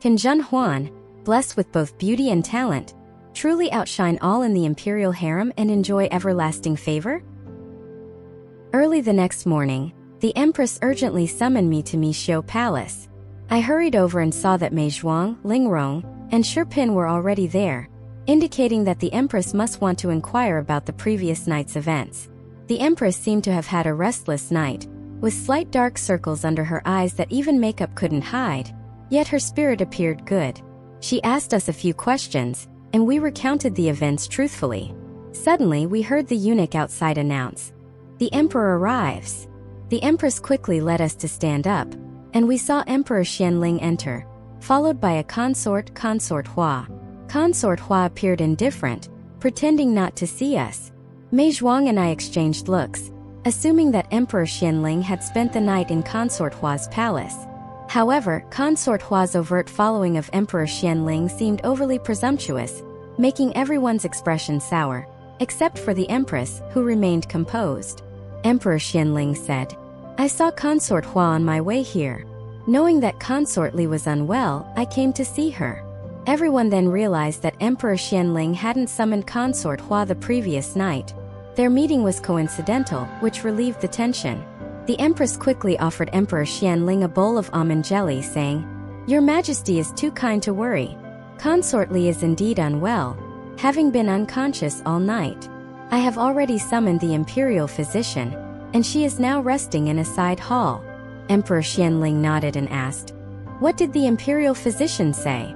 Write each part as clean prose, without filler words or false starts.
Can Zhen Huan, blessed with both beauty and talent, truly outshine all in the imperial harem and enjoy everlasting favor? Early the next morning, the Empress urgently summoned me to Mixiu Palace. I hurried over and saw that Mei Zhuang, Ling Rong, and Shi Pin were already there, indicating that the Empress must want to inquire about the previous night's events. The Empress seemed to have had a restless night, with slight dark circles under her eyes that even makeup couldn't hide, yet her spirit appeared good. She asked us a few questions, and we recounted the events truthfully. Suddenly we heard the eunuch outside announce, "The Emperor arrives." The Empress quickly led us to stand up, and we saw Emperor Xianling enter, followed by a consort Hua. Consort Hua appeared indifferent, pretending not to see us. Mei Zhuang and I exchanged looks, assuming that Emperor Xianling had spent the night in Consort Hua's palace. However, Consort Hua's overt following of Emperor Xianling seemed overly presumptuous, making everyone's expression sour, except for the Empress, who remained composed. Emperor Xianling said, "I saw Consort Hua on my way here. Knowing that Consort Li was unwell, I came to see her." Everyone then realized that Emperor Xianling hadn't summoned Consort Hua the previous night. Their meeting was coincidental, which relieved the tension. The Empress quickly offered Emperor Xianling a bowl of almond jelly, saying, "Your Majesty is too kind to worry. Consort Li is indeed unwell, having been unconscious all night. I have already summoned the imperial physician, and she is now resting in a side hall." Emperor Xianling nodded and asked, "What did the imperial physician say?"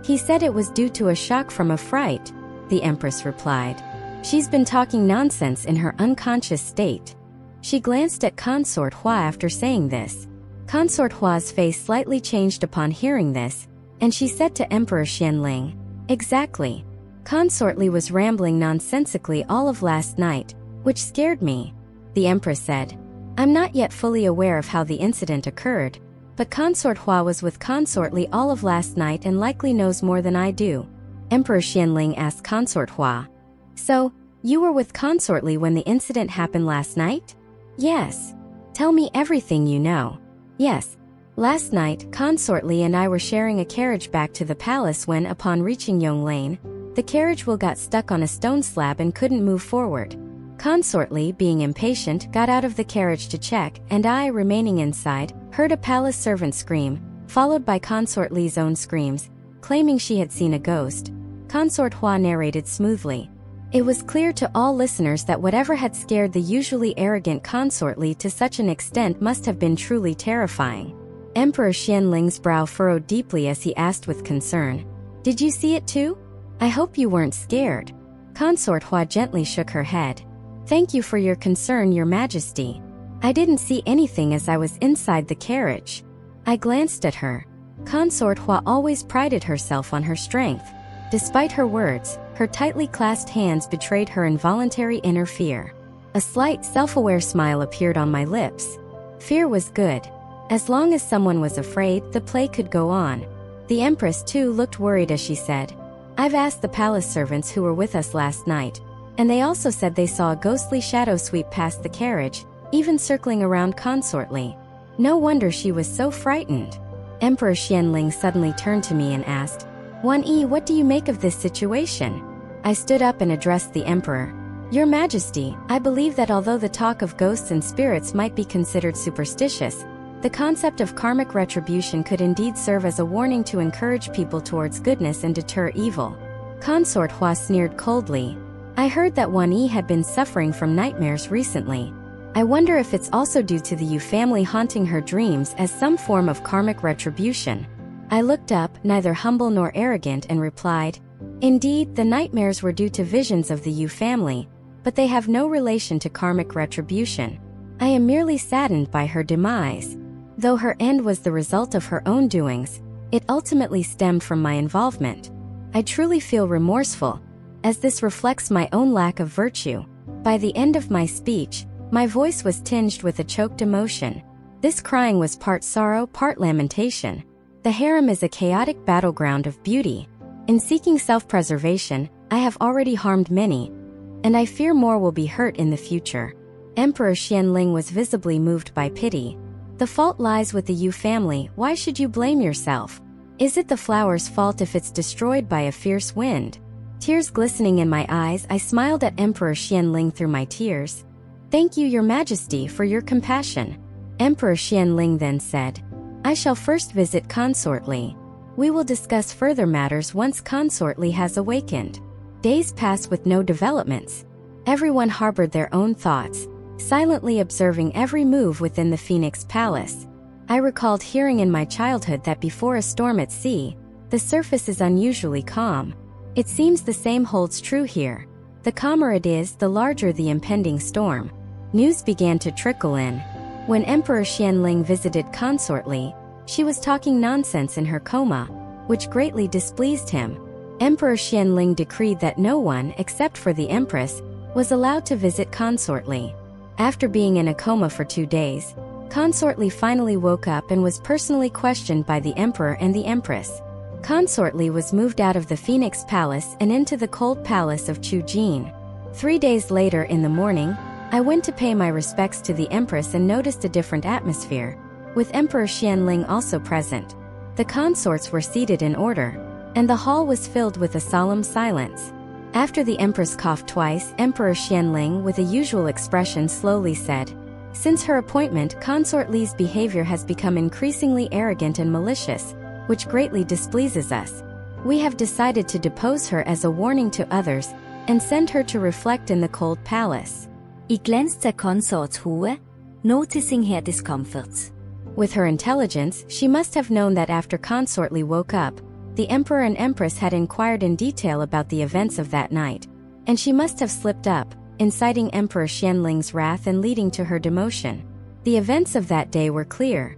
"He said it was due to a shock from a fright," the Empress replied. "She's been talking nonsense in her unconscious state." She glanced at Consort Hua after saying this. Consort Hua's face slightly changed upon hearing this, and she said to Emperor Xianling, "Exactly. Consort Li was rambling nonsensically all of last night, which scared me." The Empress said, "I'm not yet fully aware of how the incident occurred, but Consort Hua was with Consort Li all of last night and likely knows more than I do." Emperor Xianling asked Consort Hua, "So, you were with Consort Li when the incident happened last night?" "Yes." "Tell me everything you know." "Yes. Last night, Consort Li and I were sharing a carriage back to the palace when, upon reaching Yong Lane, the carriage wheel got stuck on a stone slab and couldn't move forward. Consort Li, being impatient, got out of the carriage to check, and I, remaining inside, heard a palace servant scream, followed by Consort Li's own screams, claiming she had seen a ghost. Consort Hua narrated smoothly. It was clear to all listeners that whatever had scared the usually arrogant Consort Li to such an extent must have been truly terrifying. Emperor Xianling's brow furrowed deeply as he asked with concern, "Did you see it too? I hope you weren't scared." Consort Hua gently shook her head. "Thank you for your concern, Your Majesty. I didn't see anything as I was inside the carriage." I glanced at her. Consort Hua always prided herself on her strength. Despite her words, her tightly clasped hands betrayed her involuntary inner fear. A slight, self-aware smile appeared on my lips. Fear was good. As long as someone was afraid, the play could go on. The Empress too looked worried as she said, "I've asked the palace servants who were with us last night, and they also said they saw a ghostly shadow sweep past the carriage, even circling around Consort Li. No wonder she was so frightened." Emperor Xianling suddenly turned to me and asked, "Huan, what do you make of this situation?" I stood up and addressed the Emperor. "Your Majesty, I believe that although the talk of ghosts and spirits might be considered superstitious, the concept of karmic retribution could indeed serve as a warning to encourage people towards goodness and deter evil." Consort Hua sneered coldly. "I heard that Huan had been suffering from nightmares recently. I wonder if it's also due to the Yu family haunting her dreams as some form of karmic retribution." I looked up, neither humble nor arrogant, and replied, "Indeed, the nightmares were due to visions of the Yu family, but they have no relation to karmic retribution. I am merely saddened by her demise. Though her end was the result of her own doings, it ultimately stemmed from my involvement. I truly feel remorseful, as this reflects my own lack of virtue." By the end of my speech, my voice was tinged with a choked emotion. This crying was part sorrow, part lamentation. The harem is a chaotic battleground of beauty. In seeking self-preservation, I have already harmed many, and I fear more will be hurt in the future. Emperor Xianling was visibly moved by pity. "The fault lies with the Yu family. Why should you blame yourself? Is it the flower's fault if it's destroyed by a fierce wind? Tears glistening in my eyes, I smiled at Emperor Xianling through my tears. Thank you, Your Majesty, for your compassion. Emperor Xianling then said, I shall first visit Consort Li. We will discuss further matters once Consort Li has awakened. Days passed with no developments. Everyone harbored their own thoughts, silently observing every move within the Phoenix Palace. I recalled hearing in my childhood that before a storm at sea, the surface is unusually calm. It seems the same holds true here. The calmer it is, the larger the impending storm. News began to trickle in. When Emperor Xianling visited Consort Li, she was talking nonsense in her coma, which greatly displeased him. Emperor Xianling decreed that no one, except for the Empress, was allowed to visit Consort Li. After being in a coma for 2 days, Consort Li finally woke up and was personally questioned by the Emperor and the Empress. Consort Li was moved out of the Phoenix Palace and into the cold palace of Chujin. 3 days later in the morning, I went to pay my respects to the Empress and noticed a different atmosphere, with Emperor Xianling also present. The consorts were seated in order, and the hall was filled with a solemn silence. After the Empress coughed twice, Emperor Xianling, with a usual expression, slowly said, Since her appointment, Consort Li's behavior has become increasingly arrogant and malicious, which greatly displeases us. We have decided to depose her as a warning to others, and send her to reflect in the cold palace. Ich glanced at Consort's Hue, noticing her discomforts. With her intelligence, she must have known that after Consort Li woke up, the Emperor and Empress had inquired in detail about the events of that night, and she must have slipped up, inciting Emperor Xianling's wrath and leading to her demotion. The events of that day were clear.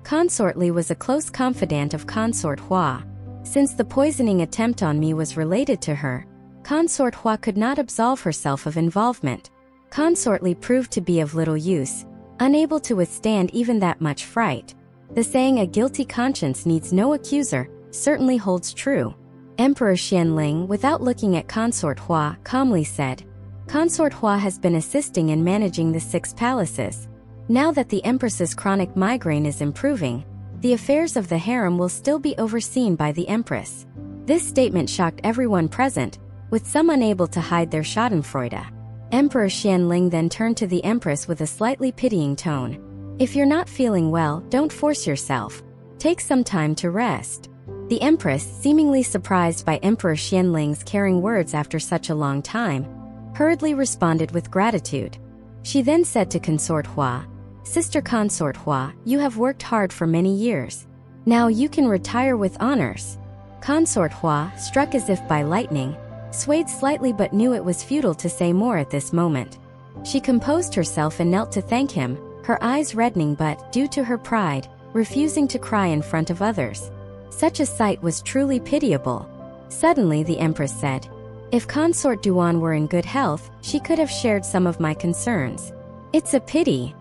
Consort Li was a close confidant of Consort Hua. Since the poisoning attempt on me was related to her, Consort Hua could not absolve herself of involvement. Consort Li proved to be of little use, unable to withstand even that much fright. The saying "a guilty conscience needs no accuser" certainly holds true. Emperor Xianling, without looking at Consort Hua, calmly said, Consort Hua has been assisting in managing the 6 palaces. Now that the Empress's chronic migraine is improving, the affairs of the harem will still be overseen by the Empress. This statement shocked everyone present, with some unable to hide their schadenfreude. Emperor Xianling then turned to the Empress with a slightly pitying tone. If you're not feeling well, don't force yourself. Take some time to rest. The Empress, seemingly surprised by Emperor Xianling's caring words after such a long time, hurriedly responded with gratitude. She then said to Consort Hua, Sister Consort Hua, you have worked hard for many years. Now you can retire with honors. Consort Hua, struck as if by lightning, swayed slightly but knew it was futile to say more at this moment. She composed herself and knelt to thank him, her eyes reddening but, due to her pride, refusing to cry in front of others. Such a sight was truly pitiable. Suddenly the Empress said, If Consort Huan were in good health, she could have shared some of my concerns. It's a pity.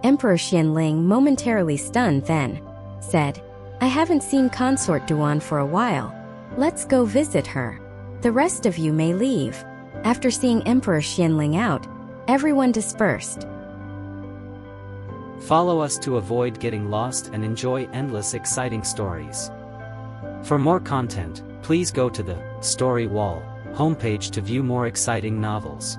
Emperor Xianling, momentarily stunned, then said, I haven't seen Consort Huan for a while. Let's go visit her. The rest of you may leave. After seeing Emperor Xianling out, everyone dispersed. Follow us to avoid getting lost and enjoy endless exciting stories. For more content, please go to the Story Wall homepage to view more exciting novels.